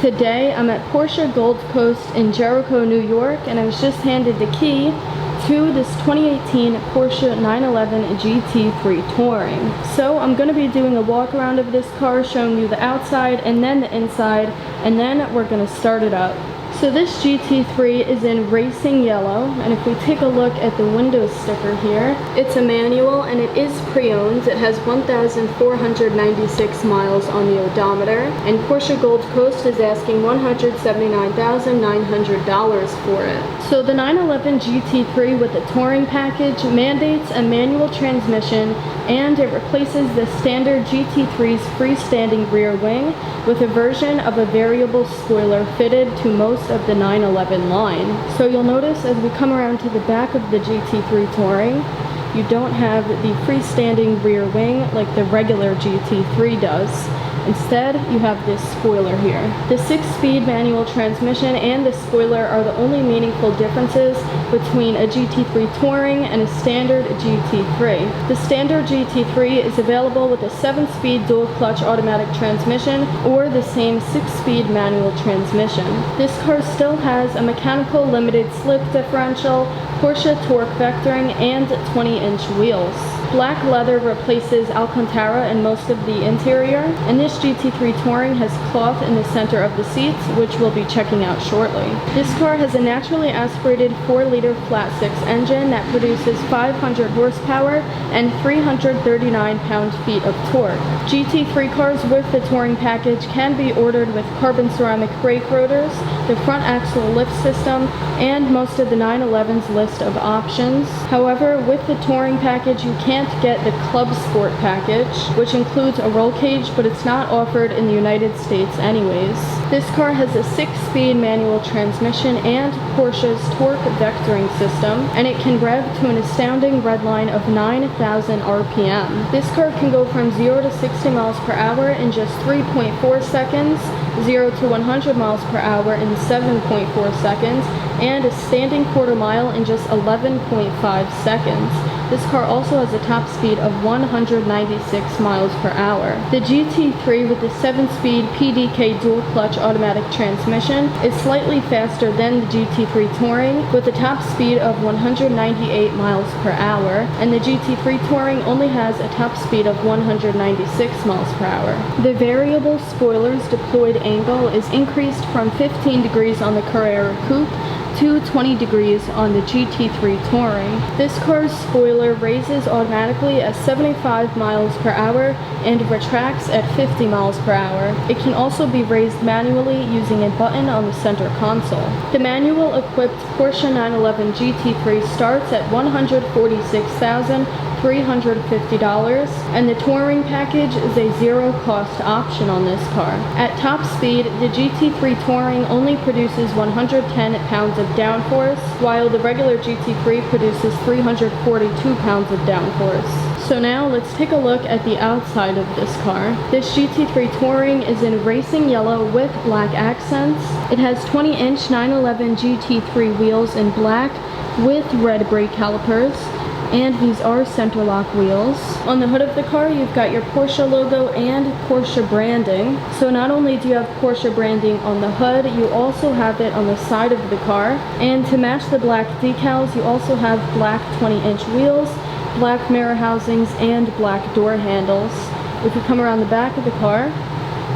Today I'm at Porsche Gold Coast in Jericho, New York, and I was just handed the key to this 2018 Porsche 911 GT3 Touring. So I'm going to be doing a walk around of this car, showing you the outside and then the inside, and then we're going to start it up. So this GT3 is in racing yellow, and if we take a look at the window sticker here, it's a manual and it is pre-owned. It has 1,496 miles on the odometer, and Porsche Gold Coast is asking $179,900 for it. So the 911 GT3 with the touring package mandates a manual transmission, and it replaces the standard GT3's freestanding rear wing with a version of a variable spoiler fitted to most of the 911 line. So you'll notice as we come around to the back of the GT3 Touring, you don't have the freestanding rear wing like the regular GT3 does. Instead, you have this spoiler here. The 6-speed manual transmission and the spoiler are the only meaningful differences between a GT3 Touring and a standard GT3. The standard GT3 is available with a 7-speed dual-clutch automatic transmission or the same 6-speed manual transmission. This car still has a mechanical limited slip differential, Porsche torque vectoring, and 20-inch wheels. Black leather replaces Alcantara in most of the interior, and this GT3 Touring has cloth in the center of the seats, which we'll be checking out shortly. This car has a naturally aspirated 4-liter flat-six engine that produces 500 horsepower and 339 pound-feet of torque. GT3 cars with the Touring package can be ordered with carbon ceramic brake rotors, the front axle lift system, and most of the 911's list of options. However, with the Touring package, you can't get the Club Sport package, which includes a roll cage, but it's not offered in the United States anyways. This car has a 6-speed manual transmission and Porsche's torque vectoring system, and it can rev to an astounding red line of 9,000 RPM. This car can go from 0 to 60 miles per hour in just 3.4 seconds, 0 to 100 miles per hour in 7.4 seconds, and a standing quarter mile in just 11.5 seconds. This car also has a top speed of 196 miles per hour. The GT3 with the 7-speed PDK dual-clutch automatic transmission is slightly faster than the GT3 Touring with a top speed of 198 miles per hour, and the GT3 Touring only has a top speed of 196 miles per hour. The variable spoiler's deployed angle is increased from 15 degrees on the Carrera Coupe to 20 degrees on the GT3 Touring. This car's spoiler raises automatically at 75 miles per hour and retracts at 50 miles per hour. It can also be raised manually using a button on the center console. The manual-equipped Porsche 911 GT3 starts at $146,350, and the Touring package is a zero-cost option on this car. At top speed, the GT3 Touring only produces 110 pounds of downforce, while the regular GT3 produces 342 pounds of downforce. So now let's take a look at the outside of this car. This GT3 Touring is in racing yellow with black accents. It has 20-inch 911 GT3 wheels in black with red brake calipers, and these are center lock wheels. On the hood of the car, you've got your Porsche logo and Porsche branding. So not only do you have Porsche branding on the hood, you also have it on the side of the car. And to match the black decals, you also have black 20-inch wheels, black mirror housings, and black door handles. If you come around the back of the car,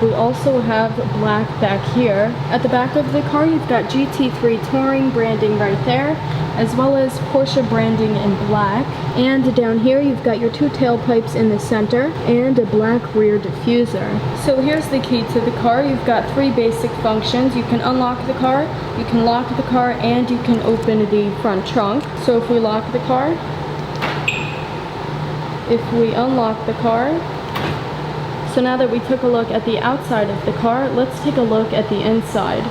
we also have black back here. At the back of the car, you've got GT3 Touring branding right there, as well as Porsche branding in black. And down here, you've got your 2 tailpipes in the center and a black rear diffuser. So here's the key to the car. You've got 3 basic functions. You can unlock the car, you can lock the car, and you can open the front trunk. So if we lock the car, if we unlock the car, so now that we took a look at the outside of the car, let's take a look at the inside.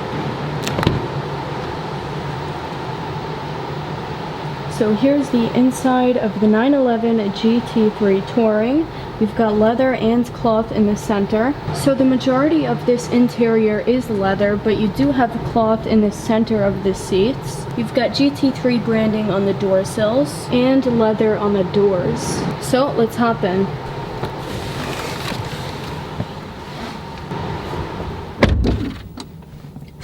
So here's the inside of the 911 GT3 Touring. We've got leather and cloth in the center. So the majority of this interior is leather, but you do have cloth in the center of the seats. You've got GT3 branding on the door sills and leather on the doors. So let's hop in.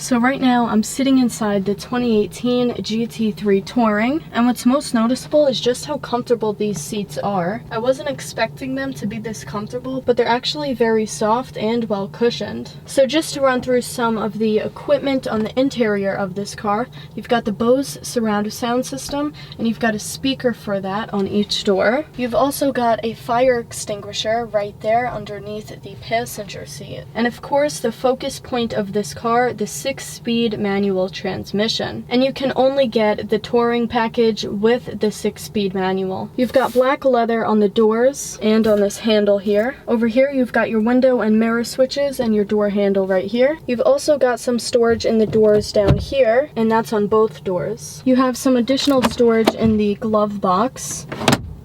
So right now I'm sitting inside the 2018 GT3 Touring, and what's most noticeable is just how comfortable these seats are. I wasn't expecting them to be this comfortable, but they're actually very soft and well cushioned. So just to run through some of the equipment on the interior of this car, you've got the Bose surround sound system, and you've got a speaker for that on each door. You've also got a fire extinguisher right there underneath the passenger seat. And of course, the focus point of this car, the 6-speed manual transmission. And you can only get the Touring package with the 6-speed manual. You've got black leather on the doors and on this handle here. Over here, you've got your window and mirror switches and your door handle right here. You've also got some storage in the doors down here, and that's on both doors. You have some additional storage in the glove box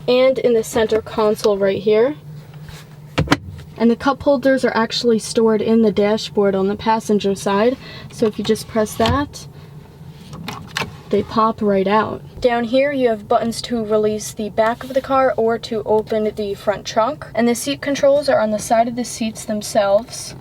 and in the center console right here. And the cup holders are actually stored in the dashboard on the passenger side. So if you just press that, they pop right out. Down here you have buttons to release the back of the car or to open the front trunk. And the seat controls are on the side of the seats themselves.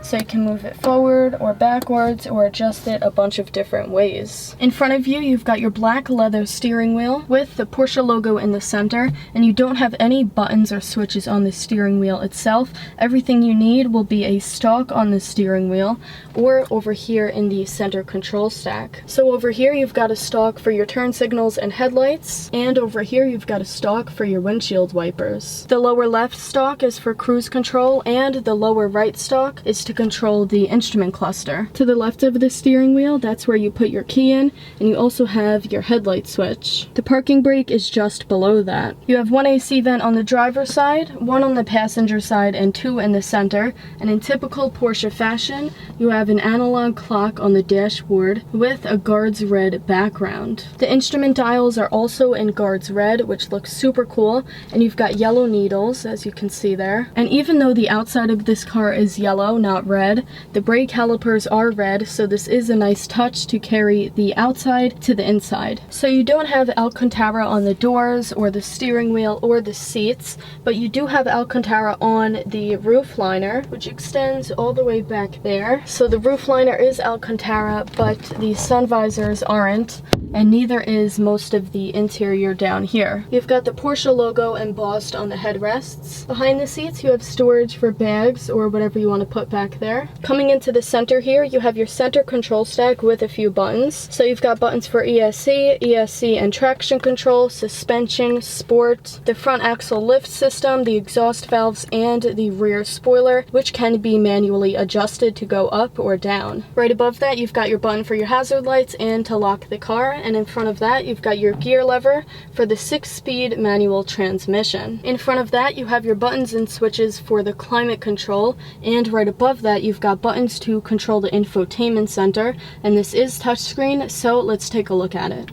So you can move it forward or backwards or adjust it a bunch of different ways. In front of you, you've got your black leather steering wheel with the Porsche logo in the center, and you don't have any buttons or switches on the steering wheel itself. Everything you need will be a stalk on the steering wheel or over here in the center control stack. So over here, you've got a stalk for your turn signals and headlights, and over here, you've got a stalk for your windshield wipers. The lower left stalk is for cruise control, and the lower right stalk is to control the instrument cluster. To the left of the steering wheel, that's where you put your key in, and you also have your headlight switch. The parking brake is just below that. You have one AC vent on the driver's side, one on the passenger side, and two in the center. And in typical Porsche fashion, you have an analog clock on the dashboard with a guards red background. The instrument dials are also in guards red, which looks super cool, and you've got yellow needles, as you can see there. And even though the outside of this car is yellow, not red, the brake calipers are red, so this is a nice touch to carry the outside to the inside. So you don't have Alcantara on the doors or the steering wheel or the seats, but you do have Alcantara on the roof liner, which extends all the way back there. So the roof liner is Alcantara, but the sun visors aren't, and neither is most of the interior down here. You've got the Porsche logo embossed on the headrests. Behind the seats, you have storage for bags or whatever you want to put back there. Coming into the center here, you have your center control stack with a few buttons. So you've got buttons for ESC and traction control, suspension, sport, the front axle lift system, the exhaust valves, and the rear spoiler, which can be manually adjusted to go up or down. Right above that, you've got your button for your hazard lights and to lock the car, and in front of that, you've got your gear lever for the 6-speed manual transmission. In front of that, you have your buttons and switches for the climate control, and right above that, you've got buttons to control the infotainment center, and this is touchscreen, so let's take a look at it.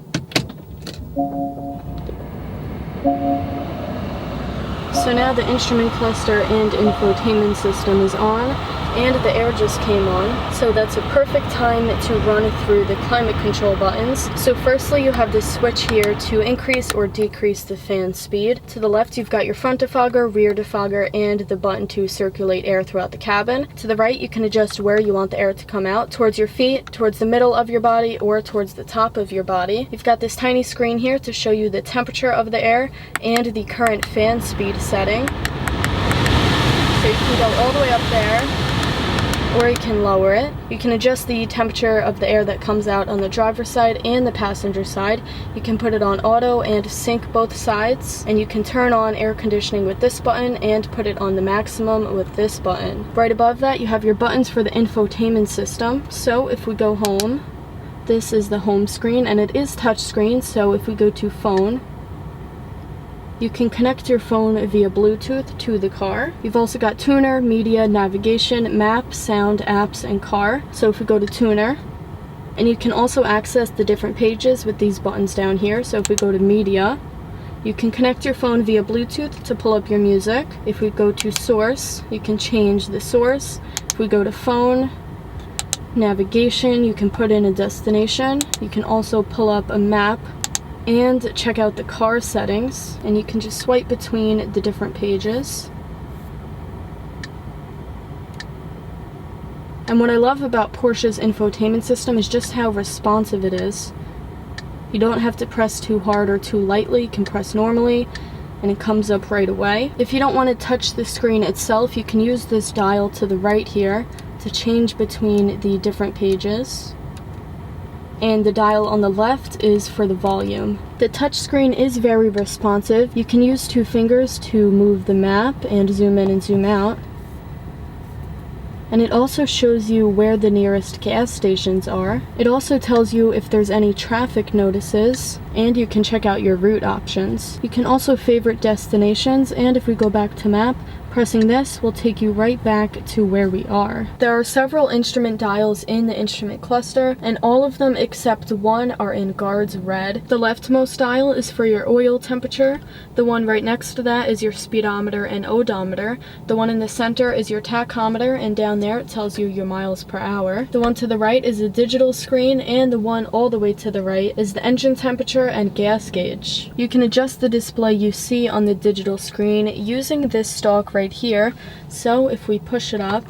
So now the instrument cluster and infotainment system is on, and the air just came on, so that's a perfect time to run through the climate control buttons. So firstly, you have this switch here to increase or decrease the fan speed. To the left, you've got your front defogger, rear defogger, and the button to circulate air throughout the cabin. To the right, you can adjust where you want the air to come out, towards your feet, towards the middle of your body, or towards the top of your body. You've got this tiny screen here to show you the temperature of the air and the current fan speed setting. So you can go all the way up there, or you can lower it. You can adjust the temperature of the air that comes out on the driver's side and the passenger side. You can put it on auto and sync both sides, and you can turn on air conditioning with this button and put it on the maximum with this button. Right above that, you have your buttons for the infotainment system. So if we go home, this is the home screen, and it is touchscreen, so if we go to phone, you can connect your phone via Bluetooth to the car. You've also got tuner, media, navigation, map, sound, apps, and car. So if we go to tuner, and you can also access the different pages with these buttons down here. So if we go to media, you can connect your phone via Bluetooth to pull up your music. If we go to source, you can change the source. If we go to phone, navigation, you can put in a destination. You can also pull up a map and check out the car settings, and you can just swipe between the different pages. And what I love about Porsche's infotainment system is just how responsive it is. You don't have to press too hard or too lightly, you can press normally and it comes up right away. If you don't want to touch the screen itself, you can use this dial to the right here to change between the different pages. And the dial on the left is for the volume. The touchscreen is very responsive. You can use 2 fingers to move the map and zoom in and zoom out. And it also shows you where the nearest gas stations are. It also tells you if there's any traffic notices, and you can check out your route options. You can also favorite destinations, and if we go back to map, pressing this will take you right back to where we are. There are several instrument dials in the instrument cluster, and all of them except one are in guards red. The leftmost dial is for your oil temperature. The one right next to that is your speedometer and odometer. The one in the center is your tachometer, and down there it tells you your miles per hour. The one to the right is a digital screen, and the one all the way to the right is the engine temperature and gas gauge. You can adjust the display you see on the digital screen using this stalk right here. So if we push it up,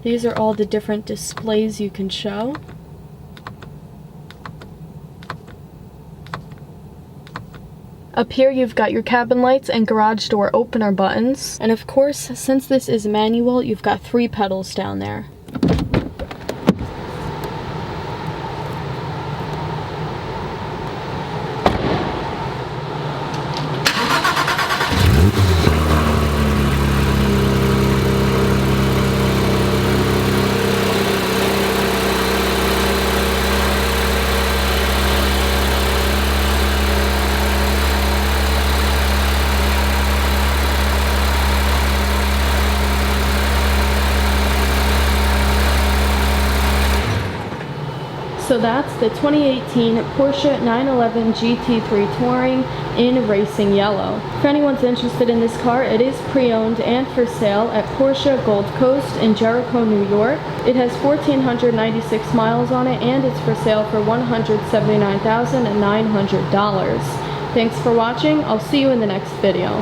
these are all the different displays you can show. Up here you've got your cabin lights and garage door opener buttons. And of course, since this is manual, you've got 3 pedals down there. So that's the 2018 Porsche 911 GT3 Touring in racing yellow. If anyone's interested in this car, it is pre-owned and for sale at Porsche Gold Coast in Jericho, New York. It has 1,496 miles on it, and it's for sale for $179,900. Thanks for watching. I'll see you in the next video.